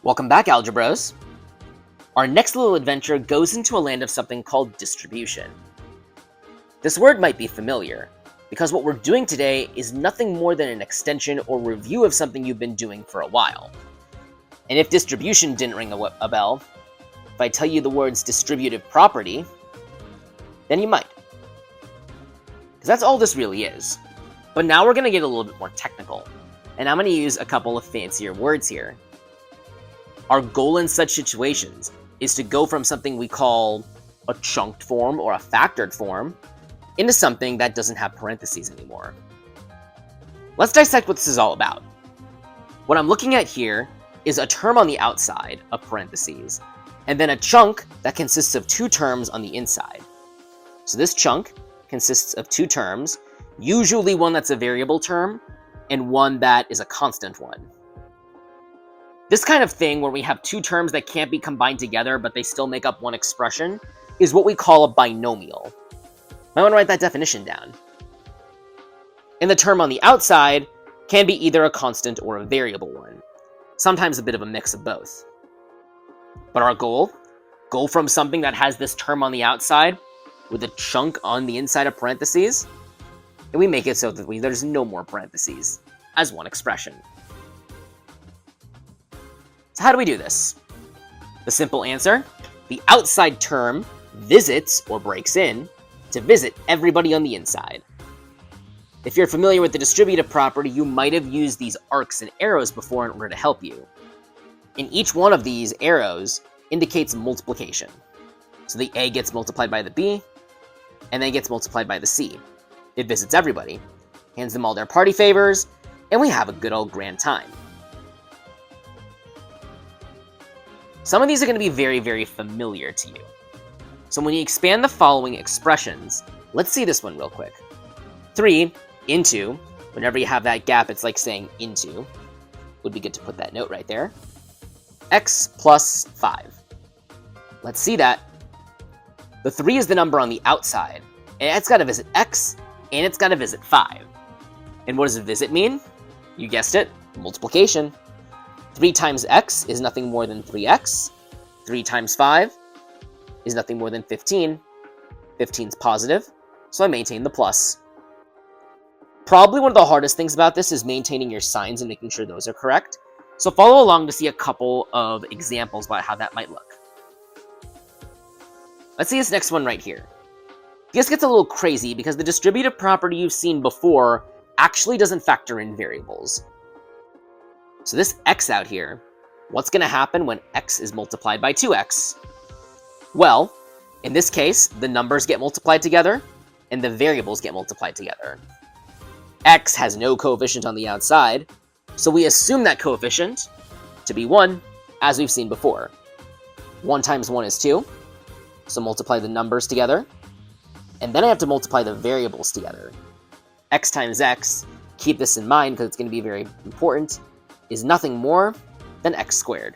Welcome back, Algebros. Our next little adventure goes into a land of something called distribution. This word might be familiar, because what we're doing today is nothing more than an extension or review of something you've been doing for a while. And if distribution didn't ring a bell, if I tell you the words distributive property, then you might. Because that's all this really is. But now we're going to get a little bit more technical, and I'm going to use a couple of fancier words here. Our goal in such situations is to go from something we call a chunked form or a factored form into something that doesn't have parentheses anymore. Let's dissect what this is all about. What I'm looking at here is a term on the outside of parentheses, and then a chunk that consists of two terms on the inside. So this chunk consists of two terms, usually one that's a variable term, and one that is a constant one. This kind of thing, where we have two terms that can't be combined together but they still make up one expression, is what we call a binomial. I want to write that definition down. And the term on the outside can be either a constant or a variable one, sometimes a bit of a mix of both. But our goal from something that has this term on the outside with a chunk on the inside of parentheses, and we make it so that there's no more parentheses as one expression. So how do we do this? The simple answer: the outside term visits or breaks in to visit everybody on the inside. If you're familiar with the distributive property, you might have used these arcs and arrows before in order to help you. And each one of these arrows indicates multiplication. So the A gets multiplied by the B, and then gets multiplied by the C. It visits everybody, hands them all their party favors, and we have a good old grand time. Some of these are going to be very, very familiar to you. So when you expand the following expressions, let's see this one real quick. 3 into, whenever you have that gap, it's like saying into. Would be good to put that note right there. X plus 5. Let's see that. The 3 is the number on the outside, and it's got to visit X, and it's got to visit 5. And what does visit mean? You guessed it, multiplication. 3 times x is nothing more than 3x. 3 times 5 is nothing more than 15. 15 is positive, so I maintain the plus. Probably one of the hardest things about this is maintaining your signs and making sure those are correct. So follow along to see a couple of examples about how that might look. Let's see this next one right here. This gets a little crazy because the distributive property you've seen before actually doesn't factor in variables. So this x out here, what's going to happen when x is multiplied by 2x? Well, in this case, the numbers get multiplied together, and the variables get multiplied together. X has no coefficient on the outside, so we assume that coefficient to be 1, as we've seen before. 1 times 1 is 2, so multiply the numbers together, and then I have to multiply the variables together. X times x, keep this in mind because it's going to be very important, is nothing more than x squared.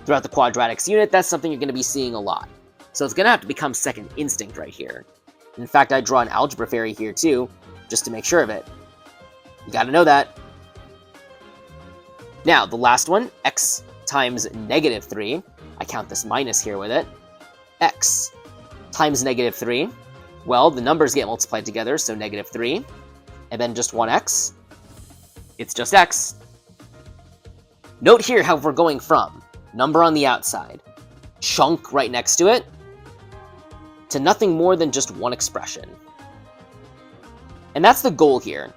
Throughout the quadratics unit, that's something you're going to be seeing a lot. So it's going to have to become second instinct right here. In fact, I draw an algebra fairy here too, just to make sure of it. You got to know that. Now, the last one, x times negative 3. I count this minus here with it. X times negative 3. Well, the numbers get multiplied together, so negative 3. And then just 1x. It's just x. Note here how we're going from number on the outside, chunk right next to it, to nothing more than just one expression. And that's the goal here.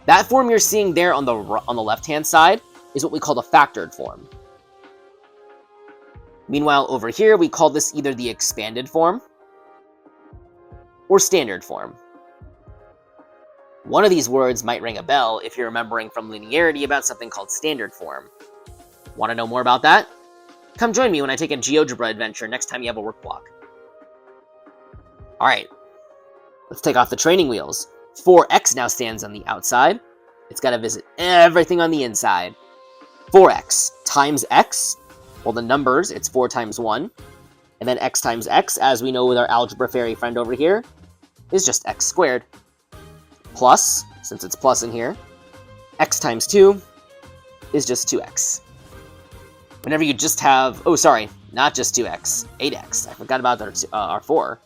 That form you're seeing there on the left-hand side is what we call the factored form. Meanwhile, over here, we call this either the expanded form or standard form. One of these words might ring a bell if you're remembering from linearity about something called standard form. Want to know more about that? Come join me when I take a GeoGebra adventure next time you have a work block. Alright, let's take off the training wheels. 4x now stands on the outside. It's got to visit everything on the inside. 4x times x, well, the numbers, it's 4 times 1. And then x times x, as we know with our algebra fairy friend over here, is just x squared. Plus, since it's plus in here, x times 2 is just 2x. Whenever you just have... Oh, sorry. Not just 2x. 8x. I forgot about our 4.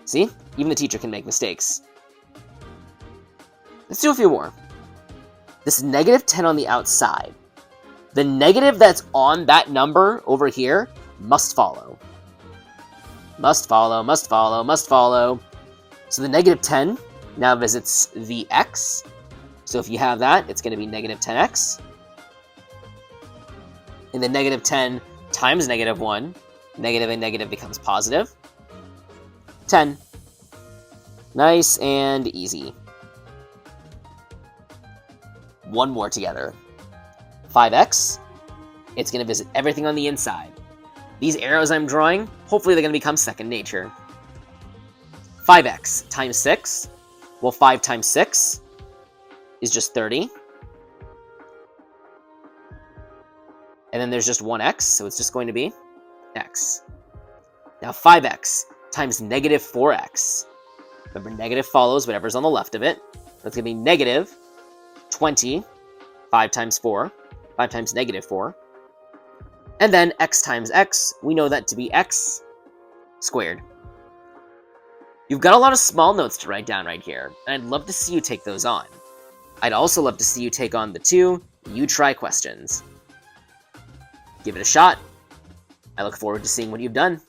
See? Even the teacher can make mistakes. Let's do a few more. This negative 10 on the outside. The negative that's on that number over here must follow. Must follow, must follow, must follow. So the negative 10 now visits the x. So if you have that, it's going to be negative 10x. And then negative 10 times negative 1, negative and negative becomes positive. 10. Nice and easy. One more together. 5x. It's going to visit everything on the inside. These arrows I'm drawing, hopefully they're going to become second nature. 5x times 6. Well, 5 times 6 is just 30. And then there's just 1x, so it's just going to be x. Now 5x times negative 4x. Remember, negative follows whatever's on the left of it. That's going to be negative 20, 5 times 4, 5 times negative 4. And then x times x, we know that to be x squared. You've got a lot of small notes to write down right here, and I'd love to see you take those on. I'd also love to see you take on the 2 you try questions. Give it a shot. I look forward to seeing what you've done.